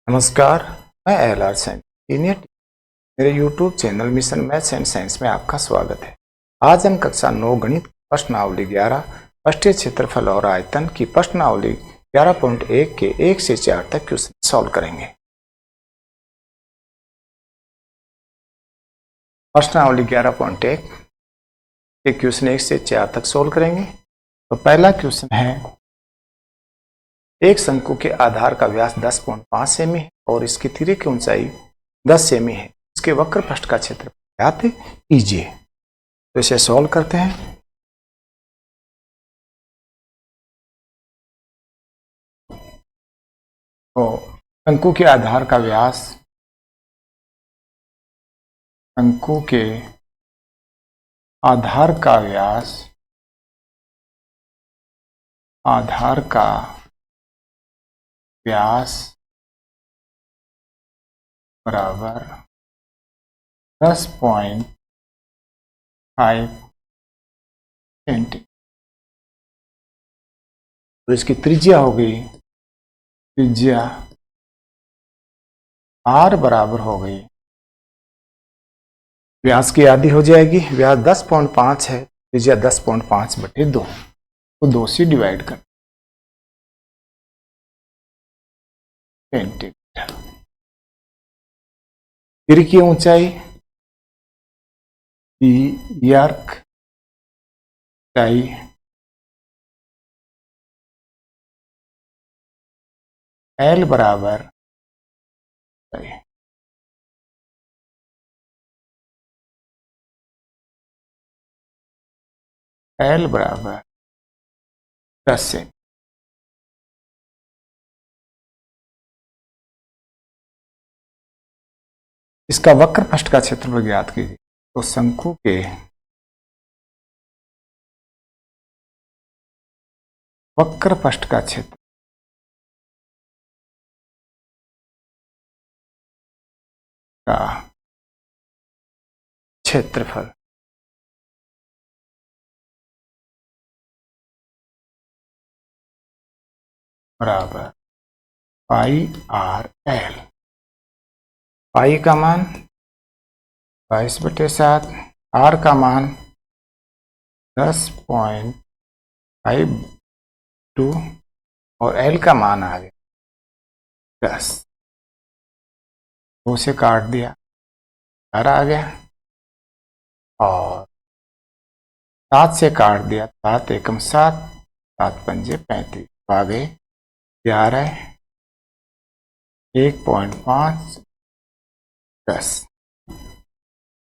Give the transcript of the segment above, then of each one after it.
नमस्कार, मैं LR San senior. मेरे YouTube channel mission maths and science में आपका स्वागत है। आज हम कक्षा 9 गणित प्रश्नावली 11 पृष्ठीय क्षेत्रफल और आयतन की प्रश्नावली 11.1 के 1 से 4 तक क्वेश्चन सॉल्व करेंगे। प्रश्नावली 11.1 के क्वेश्चन 1 से 4 तक सॉल्व करेंगे। तो पहला क्वेश्चन है, एक शंकु के आधार का व्यास 10.5 सेमी है और इसकी तिरे की ऊंचाई 10 सेमी है। इसके वक्र पृष्ठ का क्षेत्र ज्ञात कीजिए। तो इसे सॉल्व करते हैं। तो शंकु के आधार का व्यास, शंकु के आधार का व्यास, आधार का व्यास बराबर 10.5 सेंटीमीटर। तो इसकी त्रिज्या हो गई, त्रिज्या r बराबर हो गई, व्यास की आधी हो जाएगी। व्यास 10.5 है, त्रिज्या 10.5/2, तो 2 से डिवाइड कर सेंटीमीटर। तीर की ऊंचाई यार्क ऊंचाई L बराबर L बराबर 10 सेंटीमीटर। इसका वक्र पृष्ठ का क्षेत्रफल ज्ञात कीजिए। तो शंकु के वक्र पृष्ठ का क्षेत्र का क्षेत्रफल बराबर पाई आर एल। पाई का मान 22/7, आर का मान 10.52 और एल का मान आ गया 10। 2 से काट दिया, 4 आ गया, और 7 से काट दिया, 7 एकम 7, 7 पंजे 35, आ गए 11, 1.5, 10।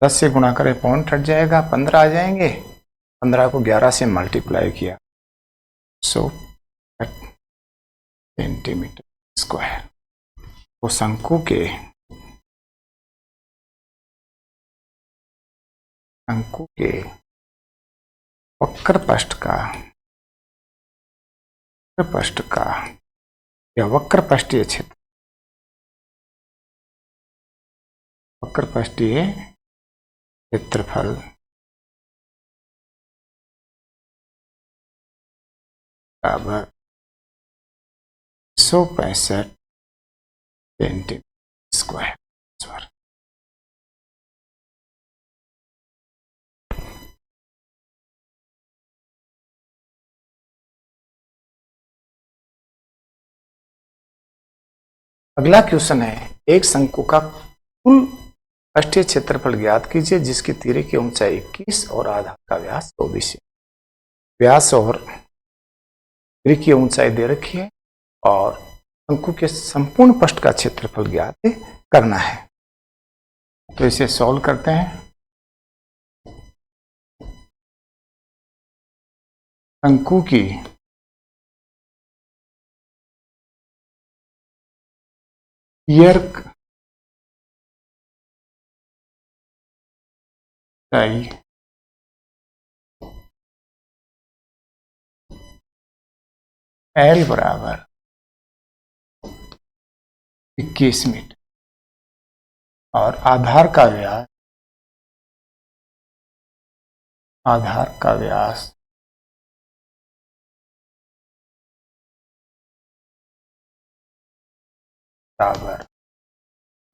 10 से गुणा करें, पॉइंट हट जाएगा, 15 आ जाएंगे। 15 को 11 से मल्टीप्लाई किया, 100 सेंटीमीटर स्क्वायर। तो शंकु के वक्र पृष्ठ का या वक्र पृष्ठीय क्षेत्र, वक्र पृष्ठीय क्षेत्रफल बराबर 165 सेंटीमीटर स्क्वायर। अगला क्वेश्चन है, एक शंकु का कुल पृष्ठीय क्षेत्रफल ज्ञात कीजिए जिसकी तिरे की ऊंचाई 21 और आधार का व्यास 24 है। व्यास और तिरे की ऊंचाई दे रखी है और शंकु के संपूर्ण पृष्ठ का क्षेत्रफल ज्ञात करना है। तो इसे सॉल्व करते हैं। शंकु की यार्क ऊंचाई L बराबर 21 मीटर और आधार का व्यास बराबर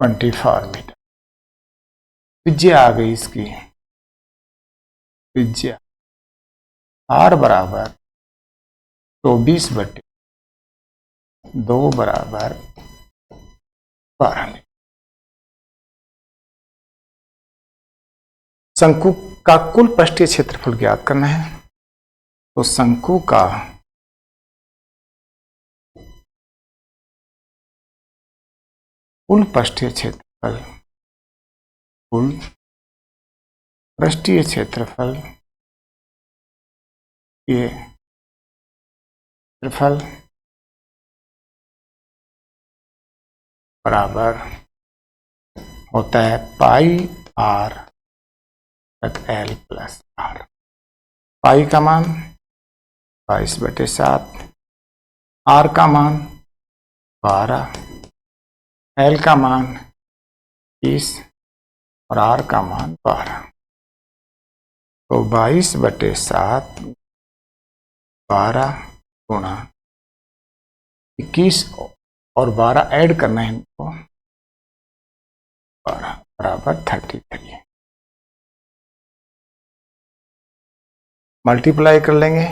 24 मीटर। त्रिज्या आ गई इसकी, त्रिज्या r बराबर 24/2 बराबर 12 मीटर। शंकु का कुल पृष्ठीय क्षेत्रफल ज्ञात करना है। तो शंकु का कुल पृष्ठीय क्षेत्रफल, कुल पृष्ठीय क्षेत्रफल, ये क्षेत्रफल बराबर होता है पाई r l प्लस r। पाई का मान 22/7, r का मान 12, l का मान 30 और r का मान 12। तो 22/7 12 गुणा 21 और 12 ऐड करना है इनको, 12 बराबर 33। मल्टीप्लाई कर लेंगे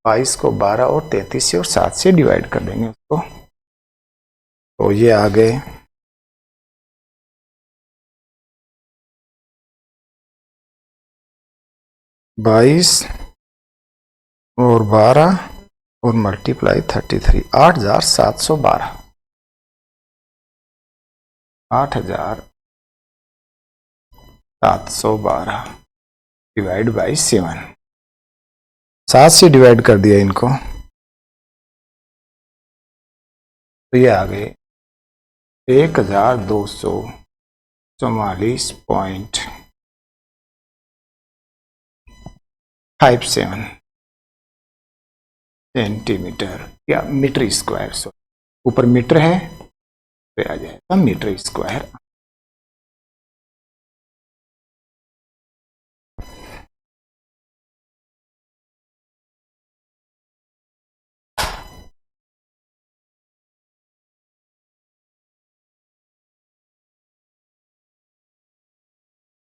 22 को 12 और 33 से और 7 से डिवाइड कर देंगे उसको। तो ये आ गए 22 और 12 और मल्टीप्लाई 33, 8712, 8712 डिवाइड बाई 7। 7 से डिवाइड कर दिया इनको, तो ये आ गए 1244.57 सेंटीमीटर या मीटर स्क्वायर। ऊपर मीटर है तो आ जाएगा मीटर स्क्वायर।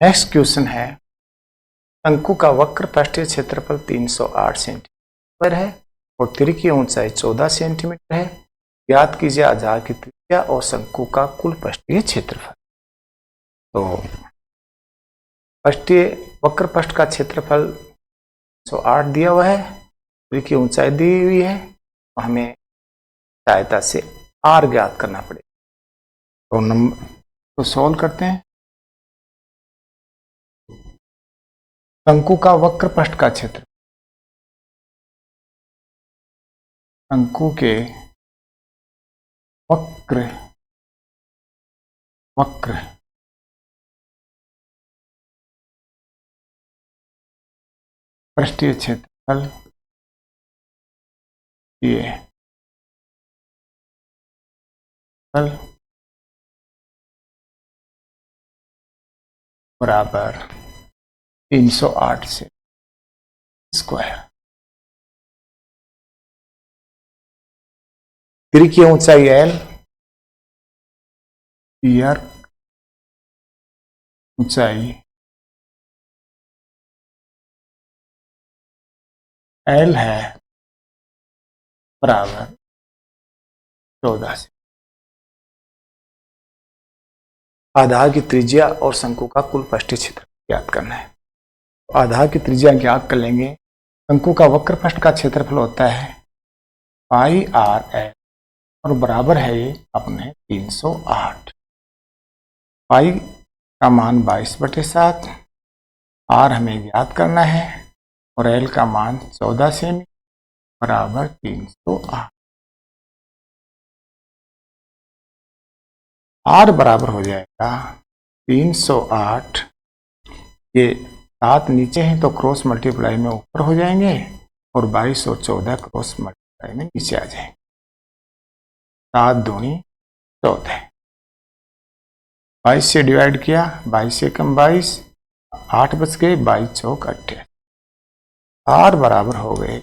नेक्स्ट क्वेश्चन है, शंकु का वक्र पृष्ठीय क्षेत्रफल 308 सेंटीमीटर है और तिर्य की ऊंचाई 14 सेंटीमीटर है। ज्ञात कीजिए आधार की त्रिज्या और शंकु का कुल पृष्ठीय क्षेत्रफल। तो पृष्ठीय वक्र पृष्ठ का क्षेत्रफल 108 दिया हुआ है, तिर्य की ऊंचाई दी हुई है, तो हमें सहायता से r ज्ञात करना पड़ेगा। तो नंबर को सॉल्व करते हैं। शंकु का वक्र पृष्ठ का क्षेत्र, शंकु के वक्र पृष्ठीय क्षेत्रफल ये बराबर 308 से स्क्वायर। तिर्य की ऊंचाई l, पियर ऊंचाई l है बराबर 14 से। आधार की त्रिज्या और शंकु का कुल पृष्ठीय क्षेत्र ज्ञात करना है। आधार की त्रिज्या ज्ञात कर लेंगे। शंकु का वक्र पृष्ठ का क्षेत्रफल होता है पाई r l और बराबर है ये अपने 308। पाई का मान 22/7, r हमें ज्ञात करना है और l का मान 14 सेमी बराबर 308। r बराबर हो जाएगा 308, ये 7 नीचे हैं तो क्रॉस मल्टीप्लाई में ऊपर हो जाएंगे और 22 और 14 क्रॉस मल्टीप्लाई में नीचे आ जाएंगे। 7 दूनी 14, 22 से डिवाइड किया, 22 से कम 22, 8 बच गए, 22 चौक 28। r बराबर हो गए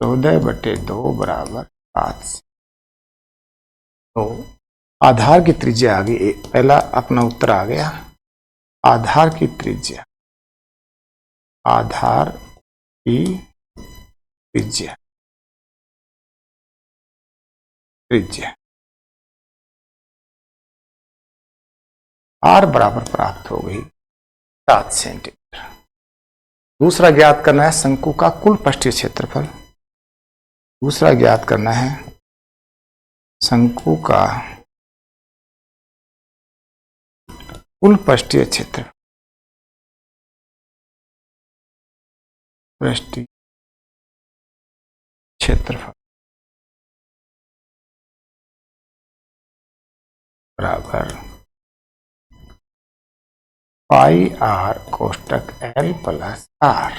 14/2 बराबर 7। तो आधार की त्रिज्या आ गई, पहला अपना उत्तर आ गया। आधार की त्रिज्या, आधार की त्रिज्या, त्रिज्या आर बराबर प्राप्त हो गई 7 सेंटीमीटर। दूसरा ज्ञात करना है शंकु का कुल पृष्ठीय क्षेत्रफल। दूसरा ज्ञात करना है शंकु का कुल पृष्ठीय क्षेत्र, पृष्ठीय क्षेत्रफल बराबर पाई आर कोष्टक एल प्लस आर।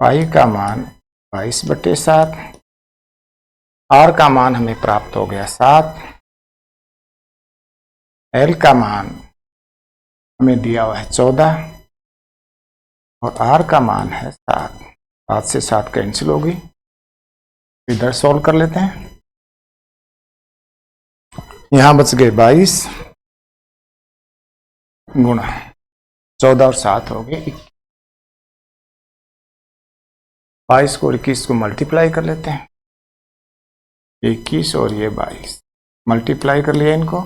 पाई का मान 22/7, आर का मान हमें प्राप्त हो गया 7, एल का मान हमें दिया हुआ है 14 और आर का मान है 7। 7 से 7 कैंसिल होगी, इधर सॉल्व कर लेते हैं। यहां बच गए 22 गुणा 14 और 7 हो गए 21। 22 को 21 को मल्टीप्लाई कर लेते हैं, 21 और ये 22 मल्टीप्लाई कर लिया इनको,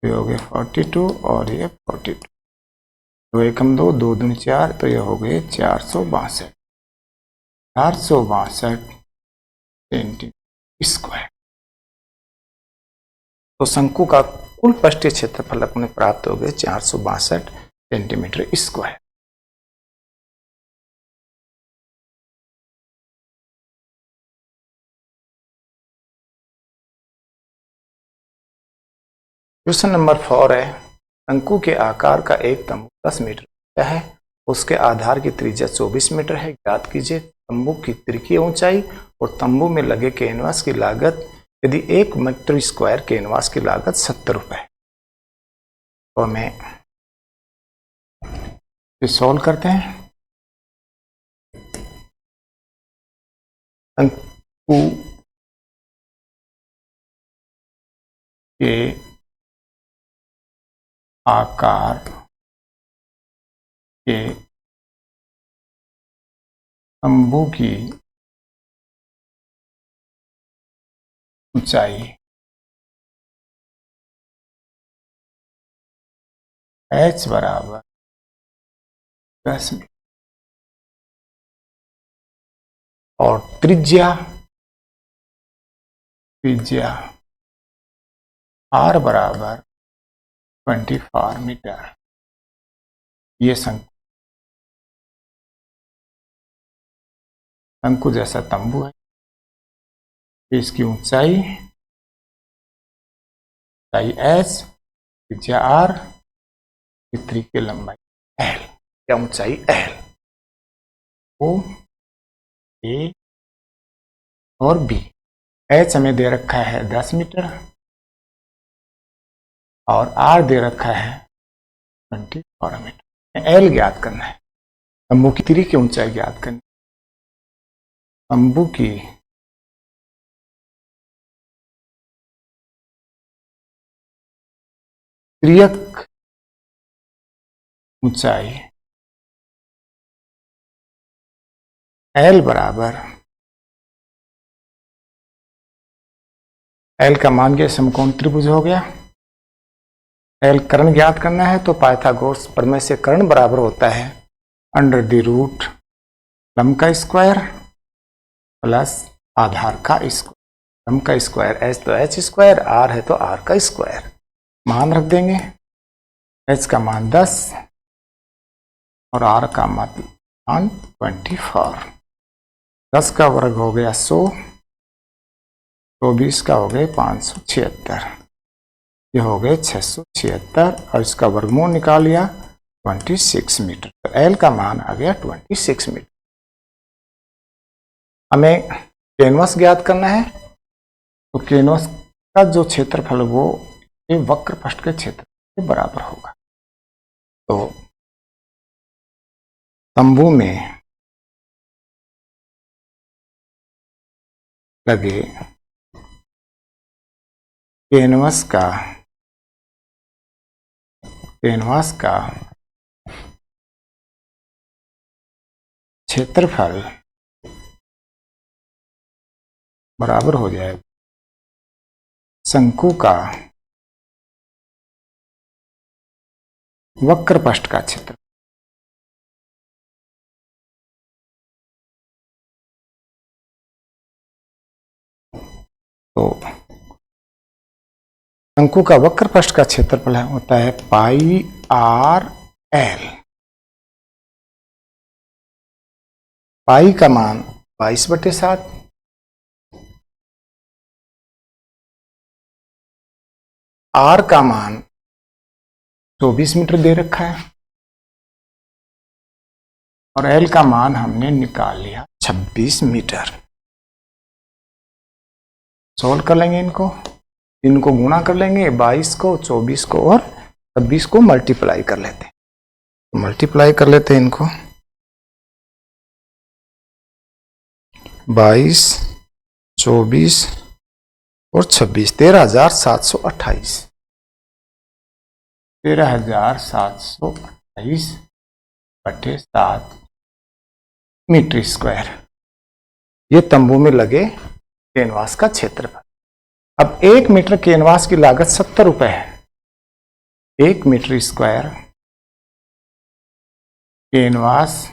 ये हो गए 42 और ये 42, दो एकम 2, 2 दूनी 4, तो ये हो गए 462 सेंटीमीटर स्क्वायर। तो शंकु का कुल पृष्ठीय क्षेत्रफल अपने प्राप्त हो गए 462 सेंटीमीटर स्क्वायर। क्वेश्चन नंबर 4 है, शंकु के आकार का एक तंबू 10 मीटर ऊंचा है, उसके आधार की त्रिज्या 24 मीटर है। ज्ञात कीजिए तंबू की त्रिज्यीय ऊंचाई और तंबू में लगे कैनवास की लागत यदि 1 मीटर स्क्वायर कैनवास की लागत 70 रुपए है। तो हमें सॉल्व करते हैं। शंकु के आकार के तंबू की ऊंचाई h बराबर 10 मीटर और त्रिज्या r बराबर 24 मीटर। ये शंकु जैसा तंबू है, इसकी ऊंचाई h, त्रिज्या r, की लंबाई l या ऊंचाई l। ओ ए और बी, h हमें दे रखा है 10 मीटर और r दे रखा है 24 मीटर। l ज्ञात करना है, तंबू की तिरी की ऊंचाई ज्ञात करनी। तंबू की तिर्यक ऊंचाई l बराबर, l का मान गया समकोण त्रिभुज हो गया। l कर्ण ज्ञात करना है तो पाइथागोरस प्रमेय से कर्ण बराबर होता है √, लंब का स्क्वायर प्लस आधार का स्क्वायर। लंब का स्क्वायर h तो h स्क्वायर, r है तो r का स्क्वायर। मान रख देंगे, h का मान 10 और r का मान 24। 10 का वर्ग हो गया 100, 24 का हो गए 576, ये हो गए 676 और इसका वर्गमूल निकाल लिया 26 मीटर। तो L का मान आ गया 26 मीटर। हमें कैनवास ज्ञात करना है, तो कैनवास का जो क्षेत्रफल वो ये वक्र पृष्ठ के क्षेत्र के बराबर होगा। तो तंबू में लगे कैनवास का क्षेत्रफल बराबर हो जाएगा शंकु का वक्र पृष्ठ का क्षेत्र। तो शंकु का वक्र पृष्ठ का क्षेत्रफल होता है पाई आर एल। पाई का मान 22/7, आर का मान 24 मीटर दे रखा है और एल का मान हमने निकाल लिया 26 मीटर। सोल्व कर लेंगे इनको गुणा कर लेंगे, 22 को 24 को और 26 को मल्टीप्लाई कर लेते हैं। मल्टीप्लाई कर लेते हैं इनको, 22, 24 और 26, 13,728 13,728/7 मीटर स्क्वायर। ये तंबू में लगे कैनवास का क्षेत्रफल। अब 1 मीटर कैनवास की लागत 70 रुपए है। 1 मीटर स्क्वायर कैनवास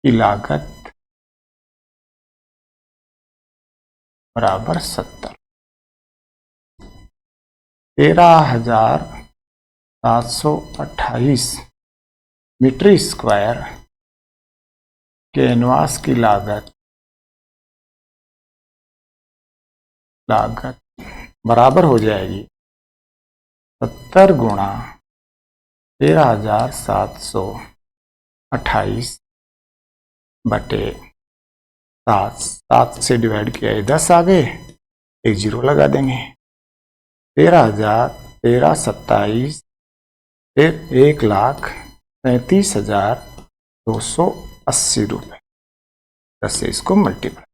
की लागत बराबर 70। 13,728 मीटर स्क्वायर कैनवास की लागत बराबर हो जाएगी 70 गुणा 13,728 बटे 7। 7 से डिवाइड किया है 10 आ गए, एक जीरो लगा देंगे। 13,27 फिर 1,37,280 रुपये। 10 से इसको मल्टीप्लाई